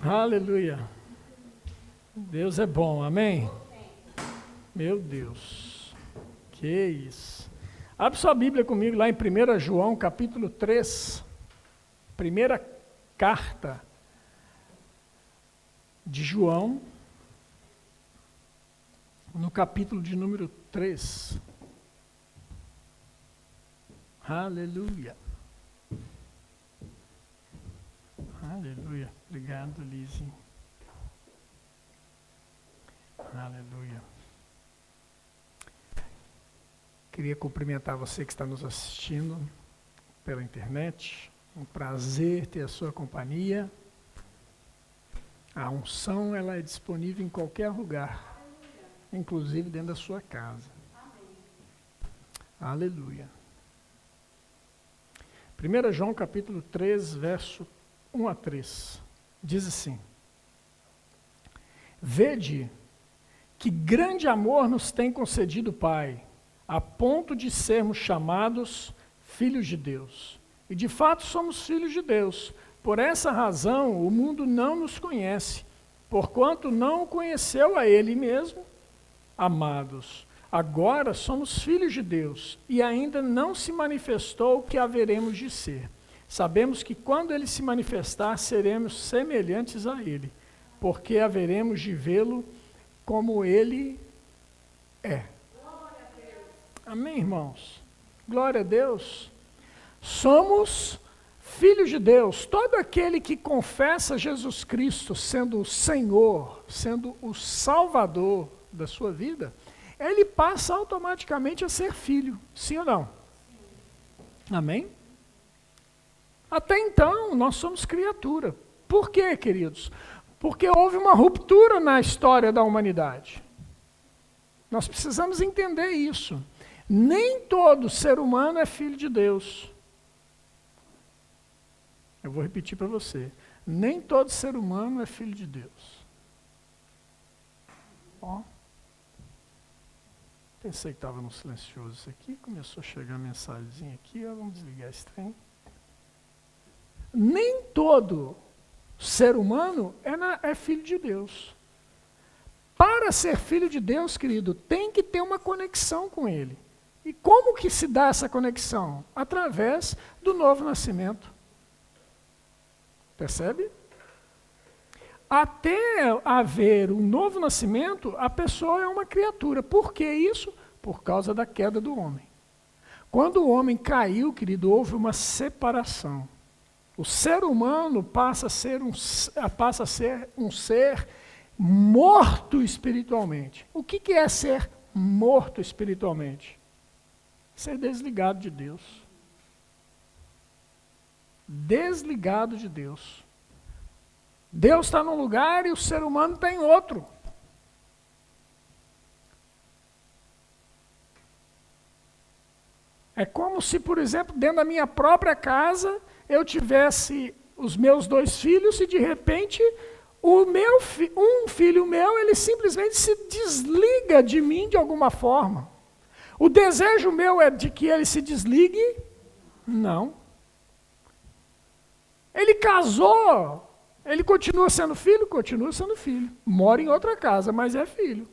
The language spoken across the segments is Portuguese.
Aleluia. Deus é bom, amém? Meu Deus, que isso. Abre sua Bíblia comigo lá em 1 João, capítulo 3. Primeira carta de João, no capítulo de número 3. Aleluia. Aleluia. Obrigado, Lise. Aleluia. Queria cumprimentar você que está nos assistindo pela internet. Um prazer ter a sua companhia. A unção, ela é disponível em qualquer lugar, inclusive dentro da sua casa. Aleluia. 1 João capítulo 3, verso 1 a 3, diz assim: Vede que grande amor nos tem concedido o Pai, a ponto de sermos chamados filhos de Deus. E de fato somos filhos de Deus. Por essa razão o mundo não nos conhece, porquanto não o conheceu a Ele mesmo. Amados, agora somos filhos de Deus, e ainda não se manifestou o que haveremos de ser. Sabemos que quando Ele se manifestar, seremos semelhantes a Ele, porque haveremos de vê-lo como Ele é. Amém, irmãos? Glória a Deus. Somos filhos de Deus. Todo aquele que confessa Jesus Cristo sendo o Senhor, sendo o Salvador da sua vida, ele passa automaticamente a ser filho, sim ou não? Sim. Amém? Até então, nós somos criatura. Por quê, queridos? Porque houve uma ruptura na história da humanidade. Nós precisamos entender isso. Nem todo ser humano é filho de Deus. Eu vou repetir para você. Nem todo ser humano é filho de Deus. Ó. Pensei que estava no silencioso isso aqui, começou a chegar a mensagenzinha aqui, vamos desligar esse trem. Nem todo ser humano é filho de Deus. Para ser filho de Deus, querido, tem que ter uma conexão com Ele. E como que se dá essa conexão? Através do novo nascimento. Percebe? Até haver um novo nascimento, a pessoa é uma criatura. Por que isso? Por causa da queda do homem. Quando o homem caiu, querido, houve uma separação. O ser humano passa a ser um ser morto espiritualmente. O que é ser morto espiritualmente? Ser desligado de Deus. Desligado de Deus. Deus está num lugar e o ser humano está em outro. É como se, por exemplo, dentro da minha própria casa, eu tivesse os meus 2 filhos e, de repente, um filho meu, ele simplesmente se desliga de mim de alguma forma. O desejo meu é de que ele se desligue? Não. Ele casou. Ele continua sendo filho? Continua sendo filho. Mora em outra casa, mas é filho.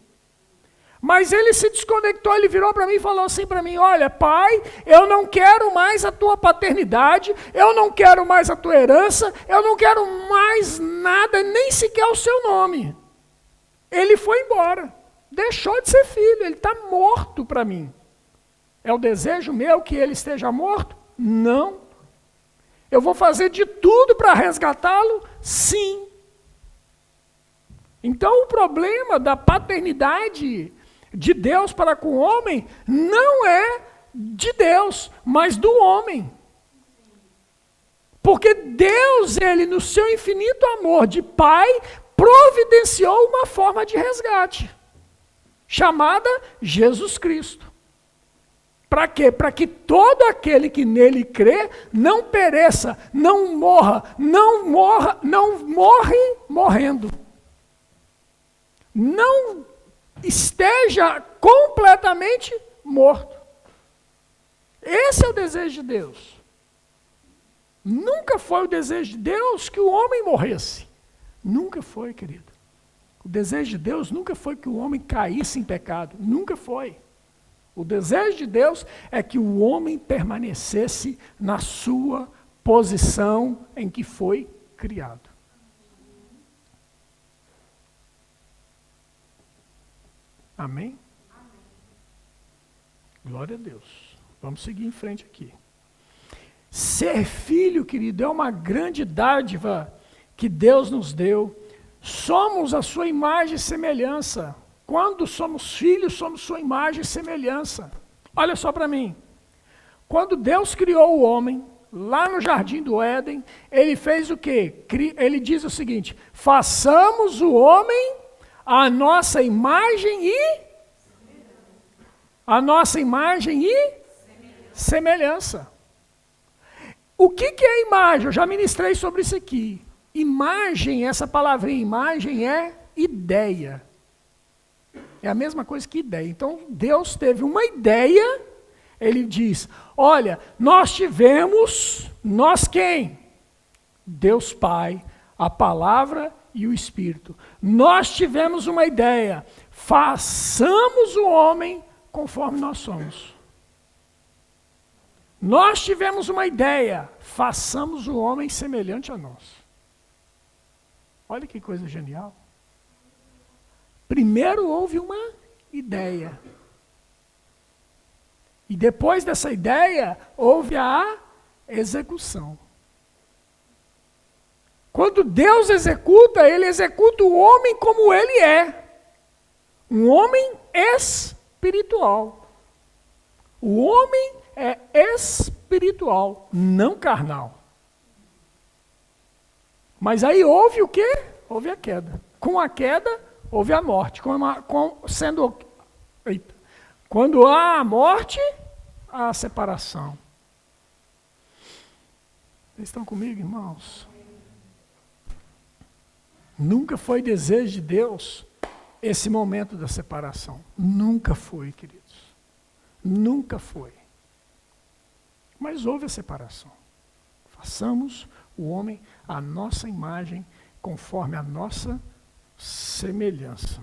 Mas ele se desconectou, ele virou para mim e falou assim para mim: olha, pai, eu não quero mais a tua paternidade, eu não quero mais a tua herança, eu não quero mais nada, nem sequer o seu nome. Ele foi embora. Deixou de ser filho, ele está morto para mim. É o desejo meu que ele esteja morto? Não. Eu vou fazer de tudo para resgatá-lo? Sim. Então o problema da paternidade de Deus para com o homem não é de Deus, mas do homem. Porque Deus, ele no seu infinito amor de Pai, providenciou uma forma de resgate, chamada Jesus Cristo. Para quê? Para que todo aquele que nele crê não pereça, não morre morrendo. Não esteja completamente morto. Esse é o desejo de Deus. Nunca foi o desejo de Deus que o homem morresse. Nunca foi, querido. O desejo de Deus nunca foi que o homem caísse em pecado. Nunca foi. O desejo de Deus é que o homem permanecesse na sua posição em que foi criado. Amém? Glória a Deus. Vamos seguir em frente aqui. Ser filho, querido, é uma grande dádiva que Deus nos deu. Somos a sua imagem e semelhança. Quando somos filhos, somos sua imagem e semelhança. Olha só para mim. Quando Deus criou o homem, lá no jardim do Éden, ele fez o quê? Ele diz o seguinte: façamos o homem a nossa imagem e semelhança. O que é imagem? Eu já ministrei sobre isso aqui. Imagem, essa palavrinha imagem é ideia. É a mesma coisa que ideia. Então, Deus teve uma ideia, ele diz, olha, nós quem? Deus Pai, a palavra e o Espírito. Nós tivemos uma ideia, façamos o homem conforme nós somos. Nós tivemos uma ideia, façamos o homem semelhante a nós. Olha que coisa genial. Primeiro houve uma ideia. E depois dessa ideia, houve a execução. Quando Deus executa, ele executa o homem como ele é. Um homem espiritual. O homem é espiritual, não carnal. Mas aí houve o quê? Houve a queda. Com a queda, houve a morte. Quando há a morte, há a separação. Vocês estão comigo, irmãos? Nunca foi desejo de Deus esse momento da separação. Nunca foi, queridos. Nunca foi. Mas houve a separação. Façamos o homem à nossa imagem, conforme a nossa semelhança.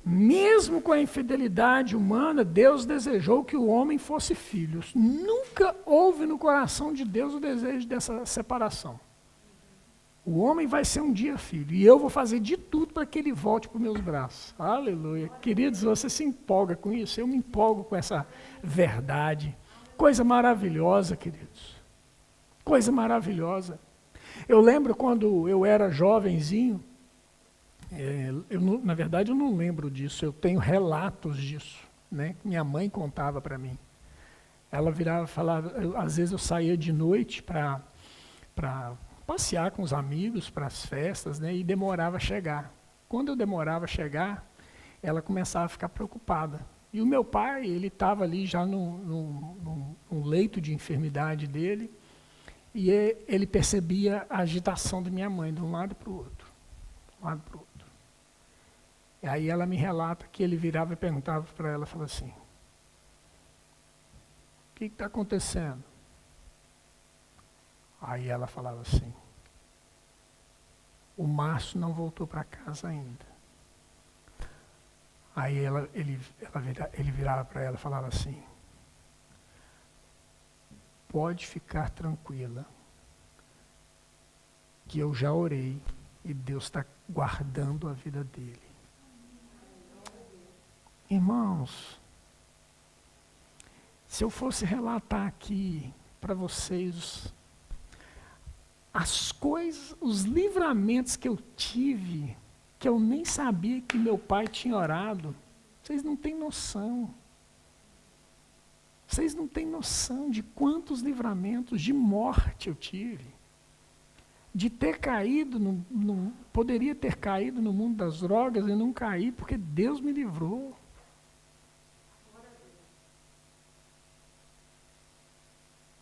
Mesmo com a infidelidade humana, Deus desejou que o homem fosse filho. Nunca houve no coração de Deus o desejo dessa separação. O homem vai ser um dia filho, e eu vou fazer de tudo para que ele volte para os meus braços. Aleluia. Queridos, você se empolga com isso? Eu me empolgo com essa verdade. Coisa maravilhosa, queridos. Coisa maravilhosa. Eu lembro quando eu era jovenzinho, na verdade eu não lembro disso, eu tenho relatos disso, né, que minha mãe contava para mim. Ela virava e falava, às vezes eu saía de noite para passear com os amigos, para as festas, né, e demorava a chegar. Quando eu demorava a chegar, ela começava a ficar preocupada. E o meu pai, ele estava ali já num leito de enfermidade dele, e ele percebia a agitação da minha mãe, de um lado para o outro. De um lado para o outro. E aí ela me relata que ele virava e perguntava para ela, falava assim, o que está acontecendo? Aí ela falava assim, o Márcio não voltou para casa ainda. Aí ele virava para ela e falava assim, pode ficar tranquila, que eu já orei e Deus está guardando a vida dele. Irmãos, se eu fosse relatar aqui para vocês as coisas, os livramentos que eu tive, que eu nem sabia que meu pai tinha orado, vocês não têm noção. Vocês não têm noção de quantos livramentos de morte eu tive. De ter caído, poderia ter caído no mundo das drogas e não caí, porque Deus me livrou.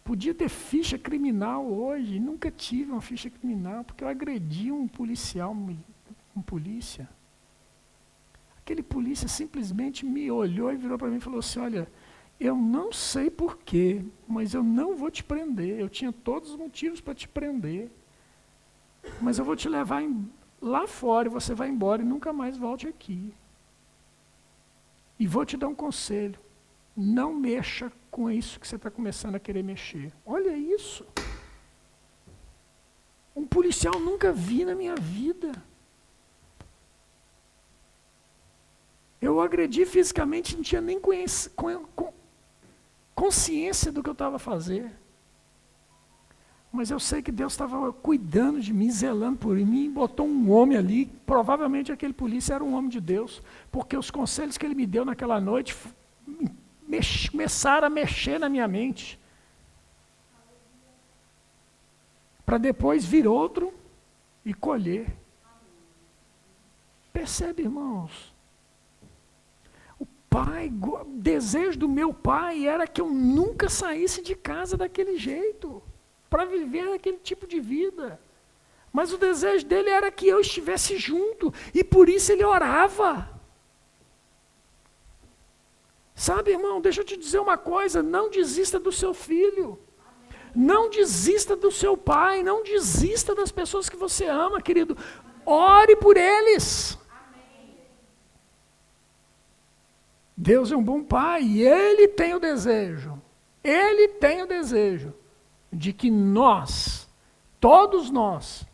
Podia ter ficha criminal hoje, nunca tive uma ficha criminal, porque eu agredi um policial, um polícia. Aquele polícia simplesmente me olhou e virou para mim e falou assim, olha, eu não sei porquê, mas eu não vou te prender. Eu tinha todos os motivos para te prender. Mas eu vou te levar lá fora e você vai embora e nunca mais volte aqui. E vou te dar um conselho. Não mexa com isso que você está começando a querer mexer. Olha isso. Um policial nunca vi na minha vida. Eu o agredi fisicamente, não tinha nem consciência do que eu estava fazendo. Mas eu sei que Deus estava cuidando de mim, zelando por mim, botou um homem ali, provavelmente aquele polícia era um homem de Deus, porque os conselhos que ele me deu naquela noite começaram a mexer na minha mente. Para depois vir outro e colher. Percebe, irmãos? O desejo do meu pai era que eu nunca saísse de casa daquele jeito, para viver aquele tipo de vida. Mas o desejo dele era que eu estivesse junto, e por isso ele orava. Sabe, irmão, deixa eu te dizer uma coisa, não desista do seu filho. Não desista do seu pai, não desista das pessoas que você ama, querido. Ore por eles. Deus é um bom pai e Ele tem o desejo de que nós, todos nós,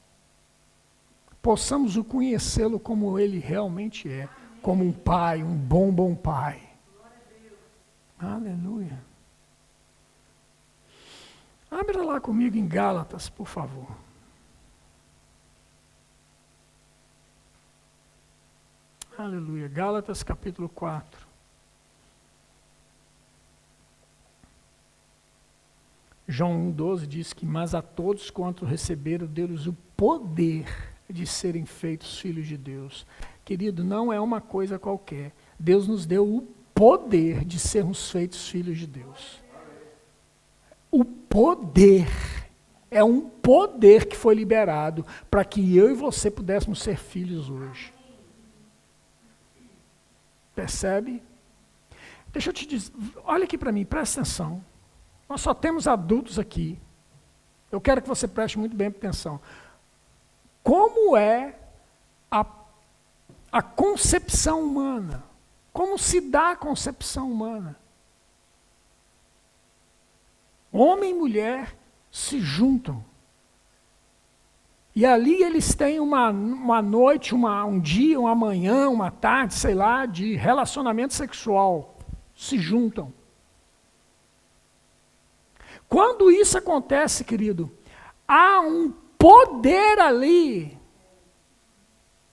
possamos o conhecê-lo como Ele realmente é, como um pai, um bom pai. Aleluia. Abra lá comigo em Gálatas, por favor. Aleluia. Gálatas capítulo 4. João 1,12 diz que, mas a todos quanto receberam, deu-lhes o poder de serem feitos filhos de Deus. Querido, não é uma coisa qualquer. Deus nos deu o poder de sermos feitos filhos de Deus. O poder. É um poder que foi liberado para que eu e você pudéssemos ser filhos hoje. Percebe? Deixa eu te dizer, olha aqui para mim, presta atenção. Nós só temos adultos aqui. Eu quero que você preste muito bem atenção. Como é a concepção humana? Como se dá a concepção humana? Homem e mulher se juntam. E ali eles têm uma noite, um dia, uma manhã, uma tarde, sei lá, de relacionamento sexual. Se juntam. Quando isso acontece, querido, há um poder ali.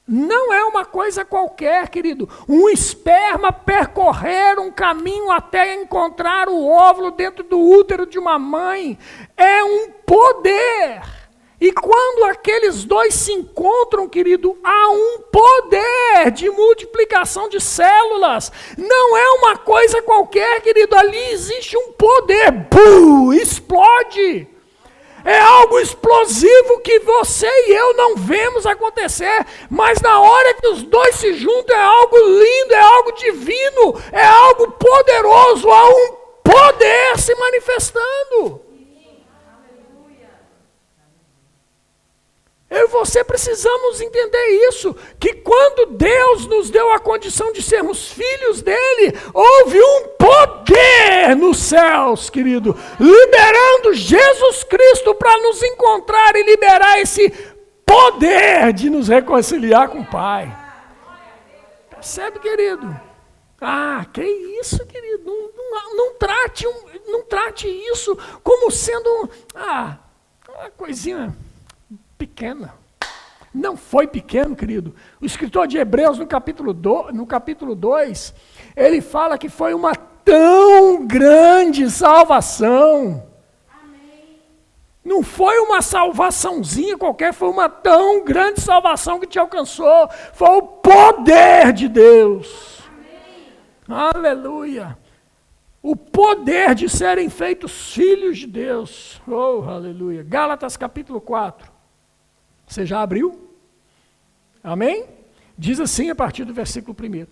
Não é uma coisa qualquer, querido. Um esperma percorrer um caminho até encontrar o óvulo dentro do útero de uma mãe. É um poder. E quando aqueles dois se encontram, querido, há um poder de multiplicação de células. Não é uma coisa qualquer, querido. Ali existe um poder. Bum! Explode. É algo explosivo que você e eu não vemos acontecer. Mas na hora que os dois se juntam, é algo lindo, é algo divino, é algo poderoso. Há um poder se manifestando. Eu e você precisamos entender isso, que quando Deus nos deu a condição de sermos filhos dele, houve um poder nos céus, querido, liberando Jesus Cristo para nos encontrar e liberar esse poder de nos reconciliar com o Pai. Percebe, querido? Ah, que isso, querido? Não trate isso como sendo uma coisinha pequena. Não foi pequeno, querido. O escritor de Hebreus, no capítulo 2, ele fala que foi uma tão grande salvação. Amém. Não foi uma salvaçãozinha qualquer, foi uma tão grande salvação que te alcançou. Foi o poder de Deus. Amém. Aleluia. O poder de serem feitos filhos de Deus. Oh, aleluia. Gálatas capítulo 4. Você já abriu? Amém? Diz assim a partir do versículo 1.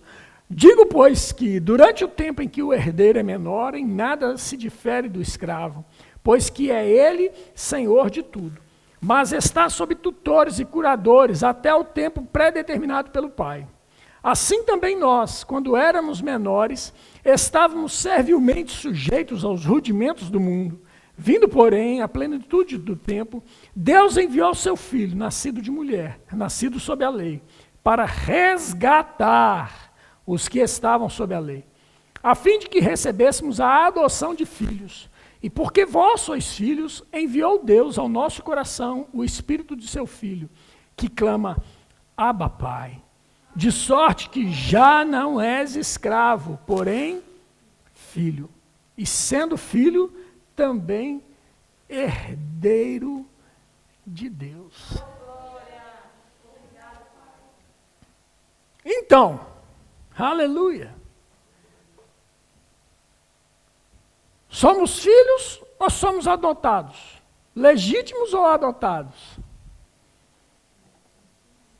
Digo, pois, que durante o tempo em que o herdeiro é menor, em nada se difere do escravo, pois que é ele senhor de tudo. mas está sob tutores e curadores até o tempo pré-determinado pelo Pai. Assim também nós, quando éramos menores, estávamos servilmente sujeitos aos rudimentos do mundo. Vindo, porém, à plenitude do tempo, Deus enviou seu Filho, nascido de mulher, nascido sob a lei, para resgatar os que estavam sob a lei, a fim de que recebêssemos a adoção de filhos. E porque vós sois filhos, enviou Deus ao nosso coração o Espírito de seu Filho, que clama, Abba, Pai. De sorte que já não és escravo, porém filho. E sendo filho, também herdeiro de Deus. Então, aleluia. Somos filhos ou somos adotados? Legítimos ou adotados?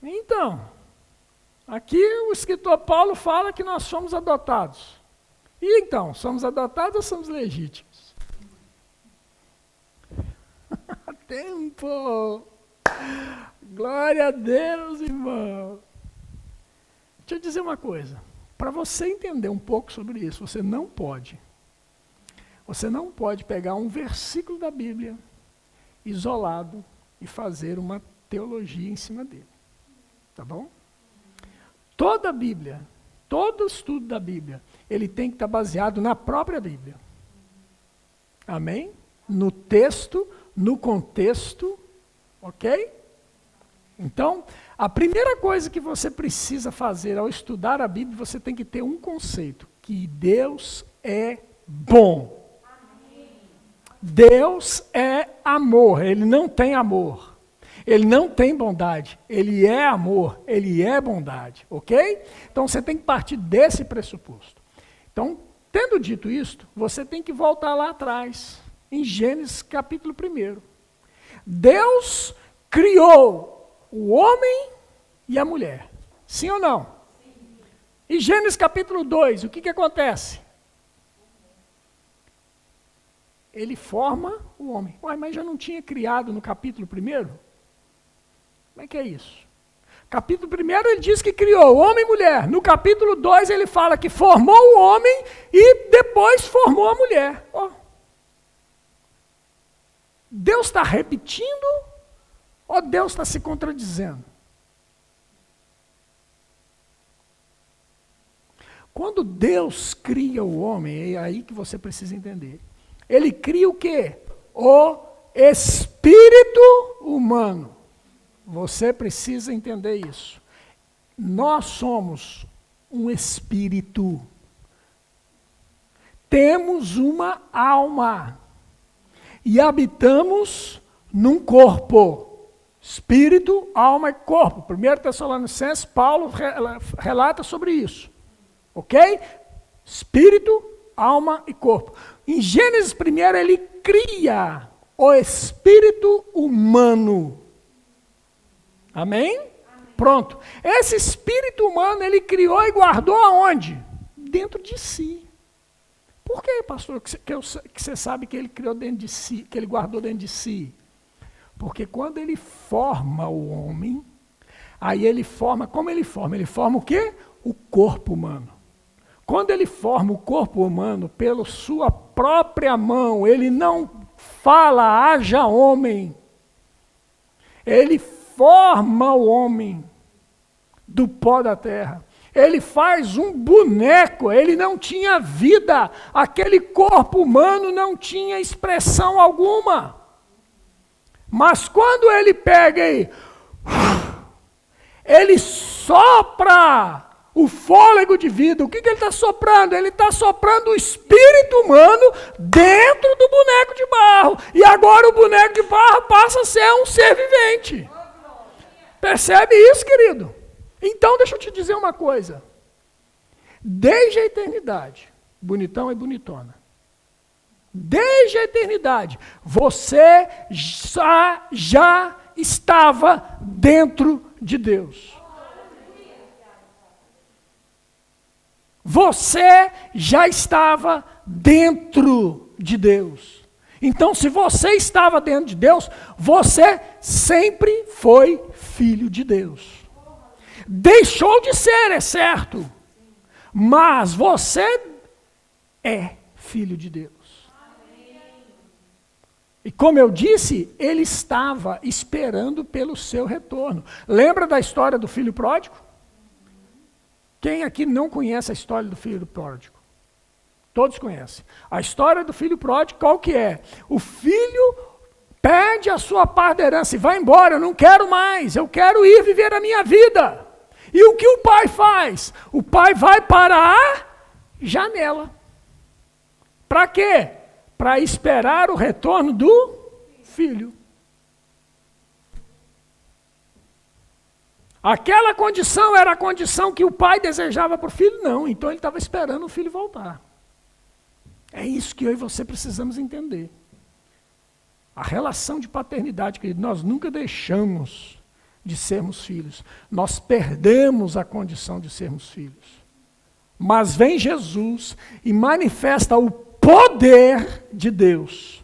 Então, aqui o escritor Paulo fala que nós somos adotados. E então, somos adotados ou somos legítimos? Tempo! Glória a Deus, irmão! Deixa eu dizer uma coisa. Para você entender um pouco sobre isso, você não pode pegar um versículo da Bíblia isolado e fazer uma teologia em cima dele. Tá bom? Toda a Bíblia, todo estudo da Bíblia, ele tem que estar baseado na própria Bíblia. Amém? No texto, no contexto, ok? Então, a primeira coisa que você precisa fazer ao estudar a Bíblia, você tem que ter um conceito, que Deus é bom. Deus é amor, Ele não tem amor. Ele não tem bondade, Ele é amor, Ele é bondade, ok? Então você tem que partir desse pressuposto. Então, tendo dito isto, você tem que voltar lá atrás, em Gênesis capítulo 1. Deus criou o homem e a mulher, sim ou não? Sim. Em Gênesis capítulo 2, o que acontece? Ele forma o homem. Ué, mas já não tinha criado no capítulo 1? Como é que é isso? Capítulo 1 ele diz que criou homem e mulher. No capítulo 2 ele fala que formou o homem e depois formou a mulher. Oh. Deus está repetindo ou Deus está se contradizendo? Quando Deus cria o homem, é aí que você precisa entender. Ele cria o quê? O espírito humano. Você precisa entender isso. Nós somos um espírito. Temos uma alma. E habitamos num corpo. Espírito, alma e corpo. 1 Tessalonicenses, Paulo relata sobre isso. Ok? Espírito, alma e corpo. Em Gênesis 1, ele cria o espírito humano. Amém? Amém? Pronto. Esse espírito humano ele criou e guardou aonde? Dentro de si. Por que, pastor, que você sabe que ele criou dentro de si, que ele guardou dentro de si? Porque quando ele forma o homem, aí ele forma, como ele forma? Ele forma o quê? O corpo humano. Quando ele forma o corpo humano pela sua própria mão, ele não fala, haja homem. Ele forma o homem do pó da terra. Ele faz um boneco, ele não tinha vida. Aquele corpo humano não tinha expressão alguma. Mas quando ele pega e ele sopra o fôlego de vida, o que ele está soprando? Ele está soprando o espírito humano dentro do boneco de barro. E agora o boneco de barro passa a ser um ser vivente. Percebe isso, querido? Então, deixa eu te dizer uma coisa. Desde a eternidade, bonitão e bonitona, desde a eternidade, você já estava dentro de Deus. Você já estava dentro de Deus. Então, se você estava dentro de Deus, você sempre foi filho de Deus. Deixou de ser, é certo, mas você é filho de Deus. E como eu disse, ele estava esperando pelo seu retorno. Lembra da história do filho pródigo? Quem aqui não conhece a história do filho pródigo? Todos conhecem. A história do filho pródigo, qual que é? O filho perde a sua parte da herança e vai embora, eu não quero mais, eu quero ir viver a minha vida. E o que o pai faz? O pai vai para a janela. Para quê? Para esperar o retorno do filho. Aquela condição era a condição que o pai desejava para o filho? Não, então ele estava esperando o filho voltar. É isso que eu e você precisamos entender. A relação de paternidade, querido, nós nunca deixamos de sermos filhos. Nós perdemos a condição de sermos filhos. Mas vem Jesus e manifesta o poder de Deus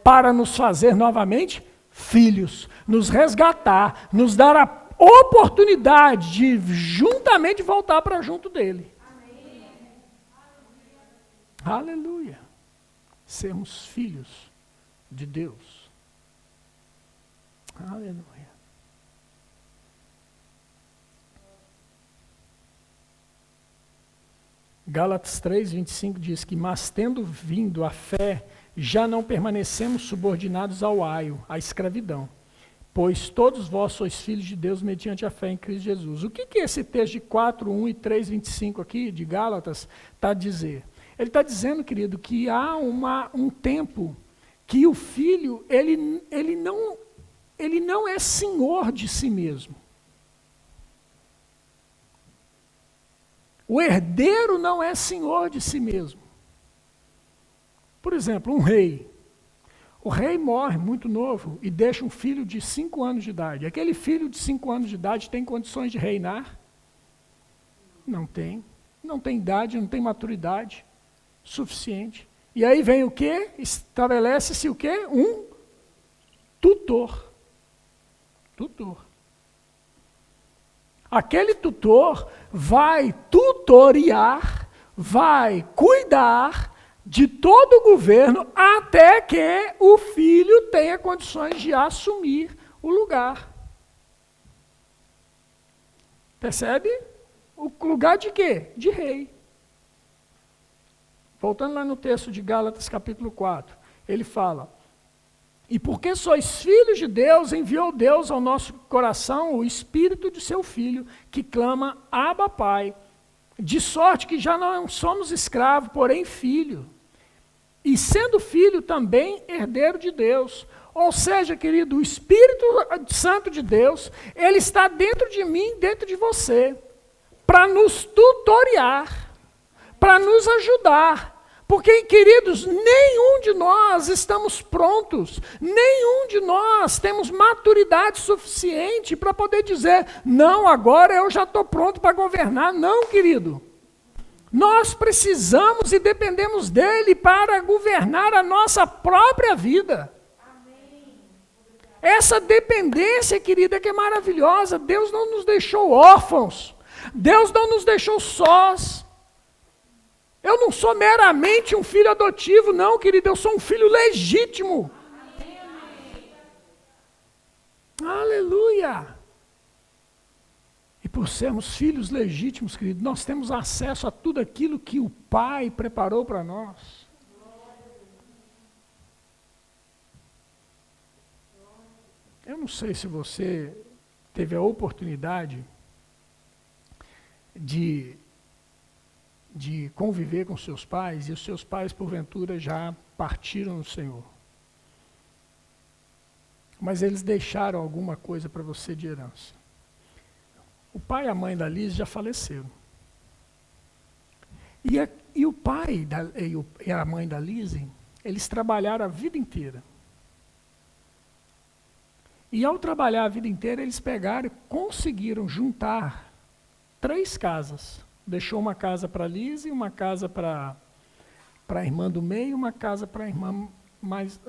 para nos fazer novamente filhos, nos resgatar, nos dar a oportunidade de juntamente voltar para junto dele. Amém. Aleluia. Sermos filhos de Deus. Aleluia. Gálatas 3:25 diz que, mas tendo vindo a fé, já não permanecemos subordinados ao aio, à escravidão, pois todos vós sois filhos de Deus mediante a fé em Cristo Jesus. O que esse texto de 4:1 e 3:25 aqui, de Gálatas, está a dizer? Ele está dizendo, querido, que há um tempo que o filho, ele não é senhor de si mesmo. O herdeiro não é senhor de si mesmo. Por exemplo, um rei. O rei morre muito novo e deixa um filho de 5 anos de idade. Aquele filho de 5 anos de idade tem condições de reinar? Não tem. Não tem idade, não tem maturidade suficiente. E aí vem o quê? Estabelece-se o quê? Um tutor. Tutor. Aquele tutor vai tutoriar, vai cuidar de todo o governo até que o filho tenha condições de assumir o lugar. Percebe? O lugar de quê? De rei. Voltando lá no texto de Gálatas capítulo 4, ele fala: e porque sois filhos de Deus, enviou Deus ao nosso coração o Espírito de seu Filho, que clama, Abba, Pai. De sorte que já não somos escravos, porém filho. E sendo filho também herdeiro de Deus. Ou seja, querido, o Espírito Santo de Deus, ele está dentro de mim, dentro de você, para nos tutoriar, para nos ajudar. Porque, queridos, nenhum de nós estamos prontos, nenhum de nós temos maturidade suficiente para poder dizer, não, agora eu já estou pronto para governar. Não, querido. Nós precisamos e dependemos dele para governar a nossa própria vida. Amém. Essa dependência, querida, que é maravilhosa. Deus não nos deixou órfãos, Deus não nos deixou sós. Eu não sou meramente um filho adotivo, não, querido, eu sou um filho legítimo. Amém. Aleluia! E por sermos filhos legítimos, querido, nós temos acesso a tudo aquilo que o Pai preparou para nós. Eu não sei se você teve a oportunidade de conviver com seus pais, e os seus pais, porventura, já partiram no Senhor. Mas eles deixaram alguma coisa para você de herança. O pai e a mãe da Liz já faleceram. E o pai e a mãe da Liz, eles trabalharam a vida inteira. E ao trabalhar a vida inteira, eles pegaram e conseguiram juntar 3 casas. Deixou uma casa para a Liz, uma casa para a irmã do meio, uma casa para a irmã mais...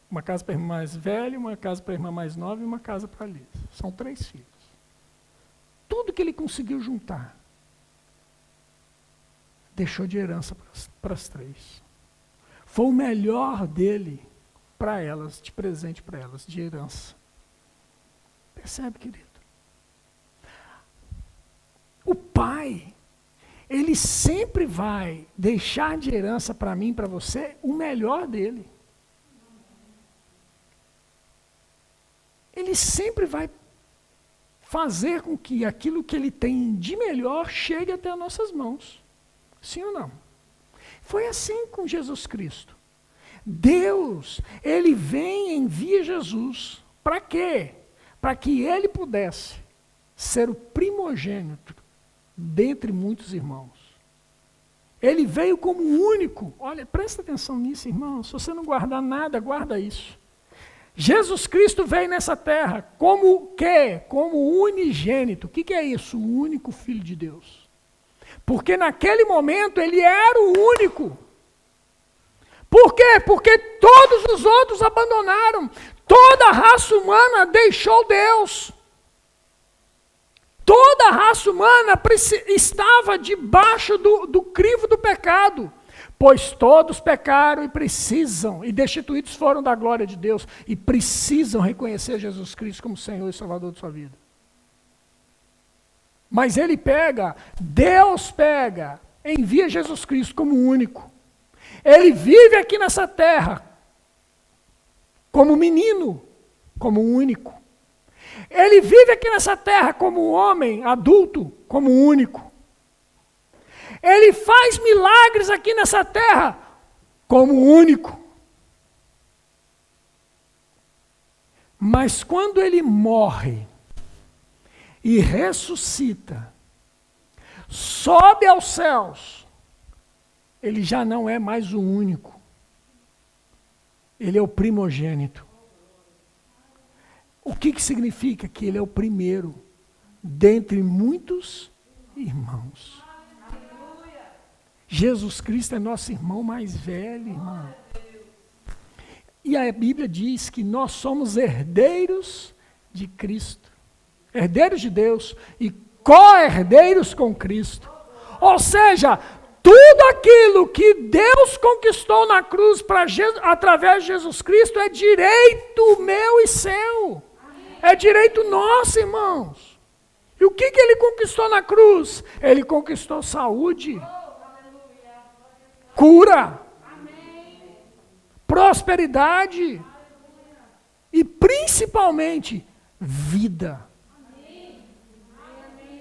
Uma casa para a irmã mais velha, uma casa para a irmã mais nova e uma casa para a Liz. São 3 filhos. Tudo que ele conseguiu juntar, deixou de herança para as 3. Foi o melhor dele para elas, de presente para elas, de herança. Percebe, querido? O pai, ele sempre vai deixar de herança para mim e para você o melhor dele. Ele sempre vai fazer com que aquilo que ele tem de melhor chegue até as nossas mãos. Sim ou não? Foi assim com Jesus Cristo. Deus, ele vem e envia Jesus. Para quê? Para que ele pudesse ser o primogênito dentre muitos irmãos. Ele veio como único. Olha, presta atenção nisso, irmão. Se você não guardar nada, guarda isso. Jesus Cristo veio nessa terra como o quê? Como unigênito. O que é isso? O único Filho de Deus. Porque naquele momento ele era o único. Por quê? Porque todos os outros abandonaram. Toda a raça humana deixou Deus. Toda a raça humana estava debaixo do crivo do pecado. Pois todos pecaram e destituídos foram da glória de Deus, e precisam reconhecer Jesus Cristo como Senhor e Salvador de sua vida. Mas Deus envia Jesus Cristo como único. Ele vive aqui nessa terra como menino, como único. Ele vive aqui nessa terra como homem adulto, como único. Ele faz milagres aqui nessa terra como único. Mas quando ele morre e ressuscita, sobe aos céus, ele já não é mais o único. Ele é o primogênito. O que significa? Que ele é o primeiro dentre muitos irmãos. Jesus Cristo é nosso irmão mais velho, irmão. E a Bíblia diz que nós somos herdeiros de Cristo. Herdeiros de Deus e co-herdeiros com Cristo. Ou seja, tudo aquilo que Deus conquistou na cruz através de Jesus Cristo é direito meu e seu. É direito nosso, irmãos. E o que ele conquistou na cruz? Ele conquistou saúde, cura, prosperidade e principalmente vida.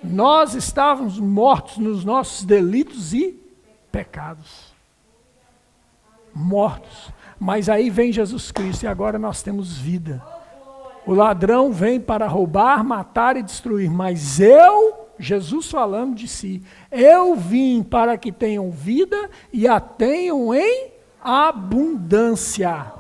Nós estávamos mortos nos nossos delitos e pecados. Mortos. Mas aí vem Jesus Cristo e agora nós temos vida. O ladrão vem para roubar, matar e destruir, mas Jesus falando de si, eu vim para que tenham vida e a tenham em abundância.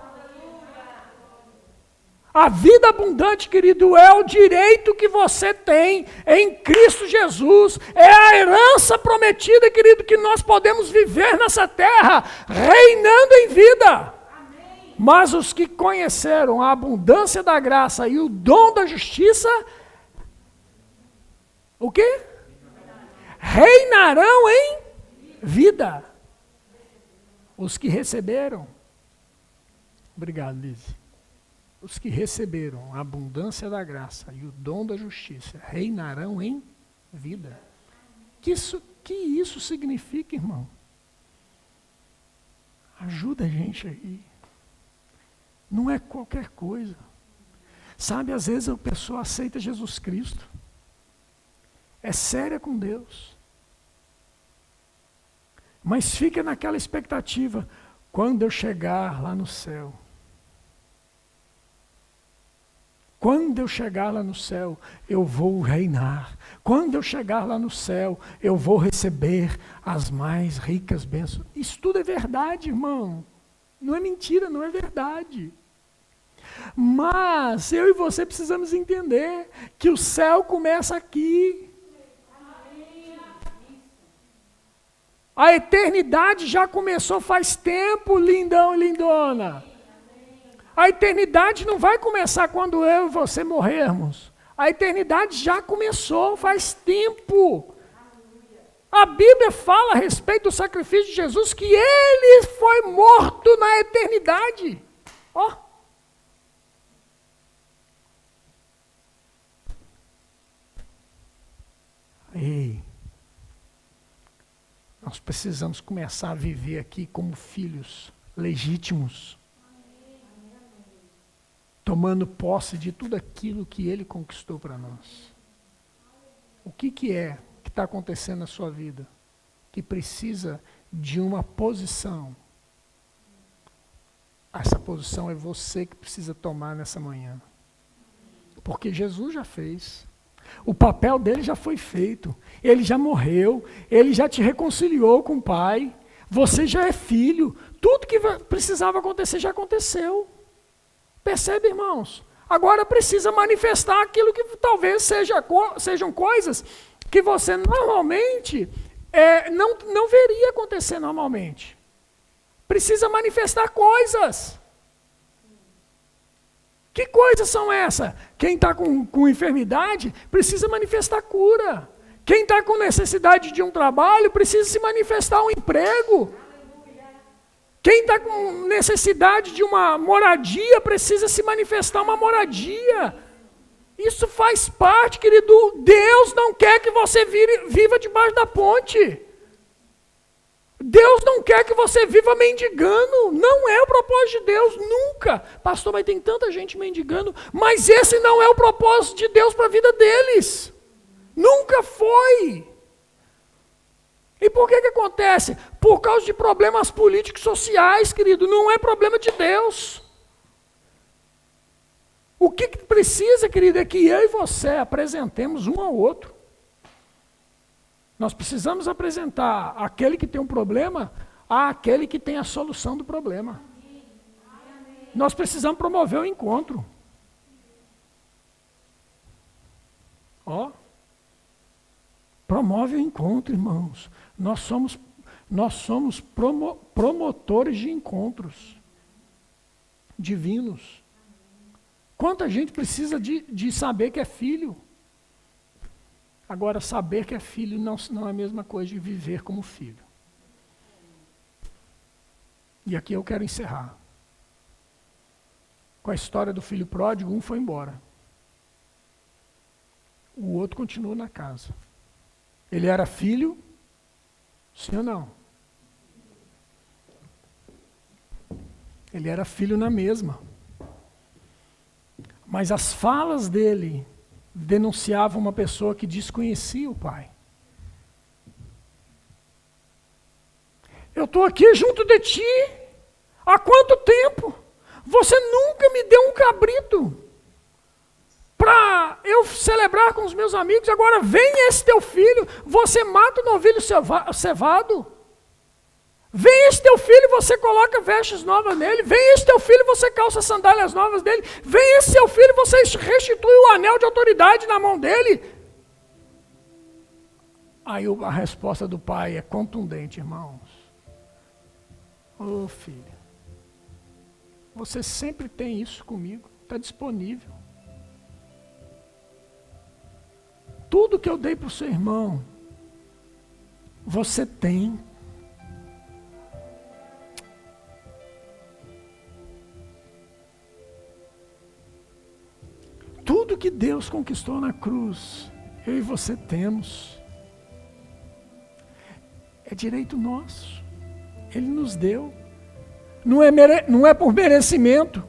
A vida abundante, querido, é o direito que você tem em Cristo Jesus. É a herança prometida, querido, que nós podemos viver nessa terra, reinando em vida. Amém. Mas os que conheceram a abundância da graça e o dom da justiça, o quê? Reinarão em vida. Os que receberam. Obrigado, Liz. Os que receberam a abundância da graça e o dom da justiça reinarão em vida. Que isso significa, irmão? Ajuda a gente aí. Não é qualquer coisa. Sabe, às vezes a pessoa aceita Jesus Cristo. É séria com Deus. Mas fica naquela expectativa. Quando eu chegar lá no céu. Quando eu chegar lá no céu, eu vou reinar. Quando eu chegar lá no céu, eu vou receber as mais ricas bênçãos. Isso tudo é verdade, irmão. Não é mentira, não é verdade. Mas eu e você precisamos entender que o céu começa aqui. A eternidade já começou faz tempo, lindão e lindona. A eternidade não vai começar quando eu e você morrermos. A eternidade já começou faz tempo. A Bíblia fala a respeito do sacrifício de Jesus que ele foi morto na eternidade. Ó. Ei, nós precisamos começar a viver aqui como filhos legítimos, tomando posse de tudo aquilo que ele conquistou para nós. O que é que está acontecendo na sua vida que precisa de uma posição? Essa posição é você que precisa tomar nessa manhã. Porque Jesus já fez. O papel dele já foi feito. Ele já morreu. Ele já te reconciliou com o Pai. Você já é filho. Tudo que precisava acontecer já aconteceu. Percebe, irmãos? Agora precisa manifestar aquilo que talvez sejam coisas que você normalmente não veria acontecer normalmente. Precisa manifestar coisas. Que coisas são essas? Quem está com enfermidade precisa manifestar cura. Quem está com necessidade de um trabalho precisa se manifestar um emprego. Quem está com necessidade de uma moradia precisa se manifestar uma moradia. Isso faz parte, querido. Deus não quer que você viva debaixo da ponte. Deus não quer que você viva mendigando. Não é o propósito de Deus, nunca. Pastor, mas tem tanta gente mendigando. Mas esse não é o propósito de Deus para a vida deles. Nunca foi. E por que acontece? Por causa de problemas políticos e sociais, querido. Não é problema de Deus. O que precisa, querido, é que eu e você apresentemos um ao outro. Nós precisamos apresentar aquele que tem um problema àquele que tem a solução do problema. Nós precisamos promover o encontro. Ó, promove o encontro, irmãos. Nós somos promotores de encontros divinos. Quanta gente precisa de saber que é filho. Agora, saber que é filho não é a mesma coisa de viver como filho. E aqui eu quero encerrar. Com a história do filho pródigo, um foi embora. O outro continua na casa. Ele era filho? Sim ou não? Ele era filho na mesma. Mas as falas dele denunciavam uma pessoa que desconhecia o Pai. Eu estou aqui junto de ti há quanto tempo? Você nunca me deu um cabrito para eu celebrar com os meus amigos. Agora vem esse teu filho, você mata o novilho cevado. Vem esse teu filho, você coloca vestes novas nele. Vem esse teu filho, você calça sandálias novas nele. Vem esse seu filho, você restitui o anel de autoridade na mão dele. Aí a resposta do pai é contundente, irmãos. Ô filho, você sempre tem isso comigo, está disponível. Tudo que eu dei para o seu irmão, você tem. Tudo que Deus conquistou na cruz, eu e você temos. É direito nosso. Ele nos deu. Não é por merecimento.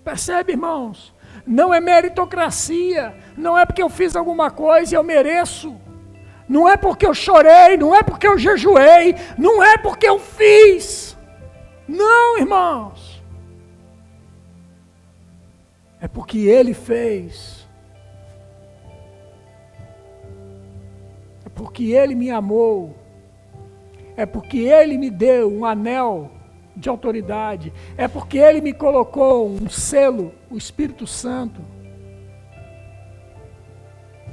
Percebe, irmãos? Não é meritocracia. Não é porque eu fiz alguma coisa e eu mereço. Não é porque eu chorei, não é porque eu jejuei, não é porque eu fiz. Não, irmãos. É porque Ele fez. É porque Ele me amou. É porque Ele me deu um anel de autoridade. É porque Ele me colocou um selo, o Espírito Santo.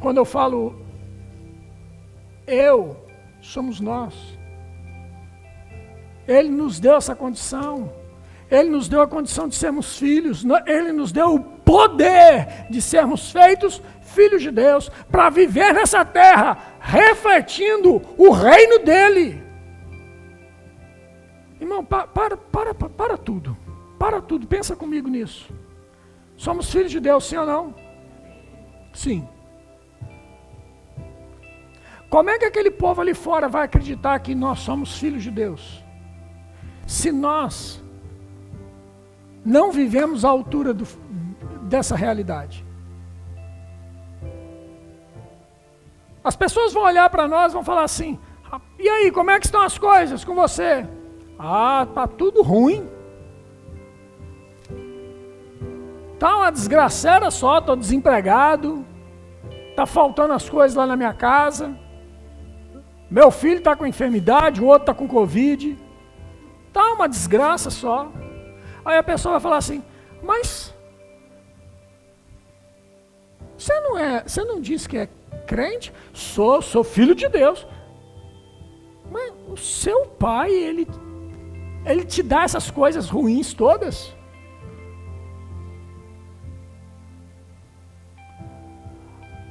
Quando eu falo somos nós. Ele nos deu essa condição. Ele nos deu a condição de sermos filhos, Ele nos deu o poder de sermos feitos filhos de Deus, para viver nessa terra, refletindo o reino dEle. Irmão, para tudo. Para tudo, pensa comigo nisso. Somos filhos de Deus, sim ou não? Sim. Como é que aquele povo ali fora vai acreditar que nós somos filhos de Deus? Se nós não vivemos à altura dessa realidade. As pessoas vão olhar para nós e vão falar assim, e aí, como é que estão as coisas com você? Ah, tá tudo ruim. Tá uma desgraceira só, tô desempregado. Tá faltando as coisas lá na minha casa. Meu filho tá com enfermidade, o outro tá com Covid. Tá uma desgraça só. Aí a pessoa vai falar assim, mas você não disse que é crente? Sou filho de Deus. Mas o seu pai, ele te dá essas coisas ruins todas?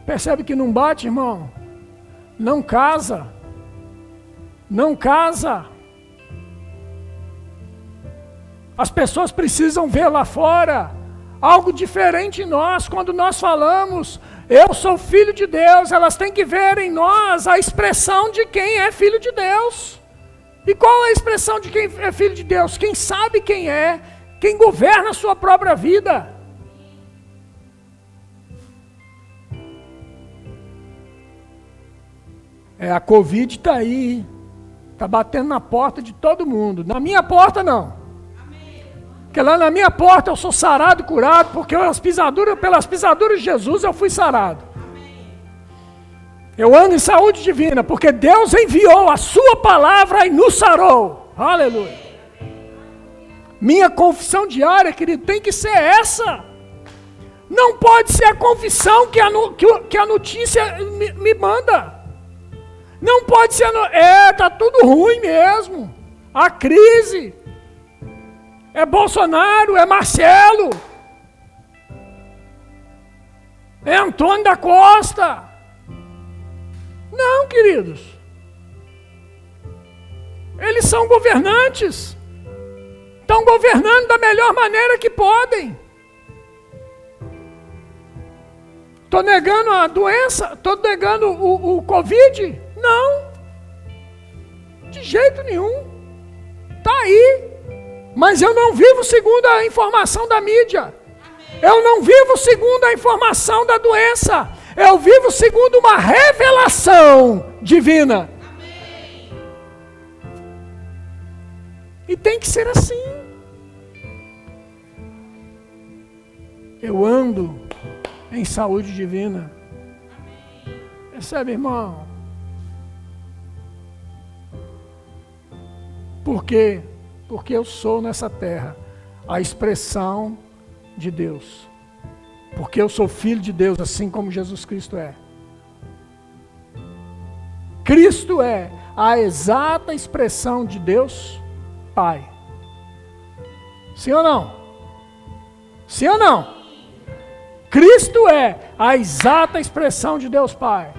Percebe que não bate, irmão? Não casa. Não casa. As pessoas precisam ver lá fora algo diferente em nós. Quando nós falamos, eu sou filho de Deus, elas têm que ver em nós a expressão de quem é filho de Deus. E qual é a expressão de quem é filho de Deus? Quem sabe quem é, quem governa a sua própria vida. A Covid está aí, está batendo na porta de todo mundo. Na minha porta não. Porque lá na minha porta eu sou sarado e curado, porque pelas pisaduras de Jesus eu fui sarado. Eu ando em saúde divina, porque Deus enviou a sua palavra e nos sarou. Aleluia. Minha confissão diária, querido, tem que ser essa. Não pode ser a confissão que a notícia me manda. Não pode ser, tá tudo ruim mesmo. A crise. É Bolsonaro, é Marcelo. É Antônio da Costa. Não, queridos. Eles são governantes. Estão governando da melhor maneira que podem. Estou negando a doença? Estou negando o Covid? Não. De jeito nenhum. Está aí. Mas eu não vivo segundo a informação da mídia. Eu não vivo segundo a informação da doença. Eu vivo segundo uma revelação divina. E tem que ser assim. Eu ando em saúde divina. Percebe, irmão? Por quê? Porque eu sou nessa terra a expressão de Deus. Porque eu sou filho de Deus, assim como Jesus Cristo é. Cristo é a exata expressão de Deus Pai. Sim ou não? Sim ou não? Cristo é a exata expressão de Deus Pai.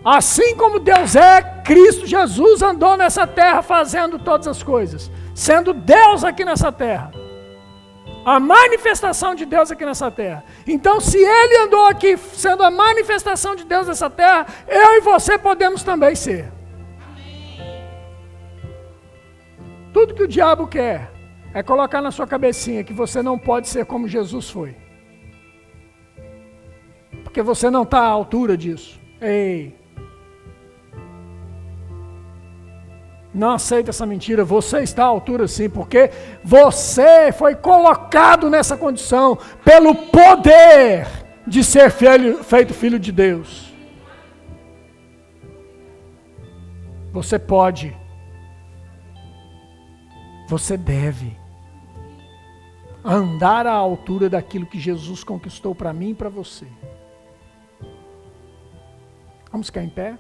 Assim como Deus é, Cristo Jesus andou nessa terra fazendo todas as coisas. Sendo Deus aqui nessa terra. A manifestação de Deus aqui nessa terra. Então, se Ele andou aqui sendo a manifestação de Deus nessa terra, eu e você podemos também ser. Tudo que o diabo quer é colocar na sua cabecinha que você não pode ser como Jesus foi. Porque você não está à altura disso. Ei! Não aceita essa mentira, você está à altura sim, porque você foi colocado nessa condição pelo poder de ser feito filho de Deus. Você pode, você deve andar à altura daquilo que Jesus conquistou para mim e para você. Vamos ficar em pé?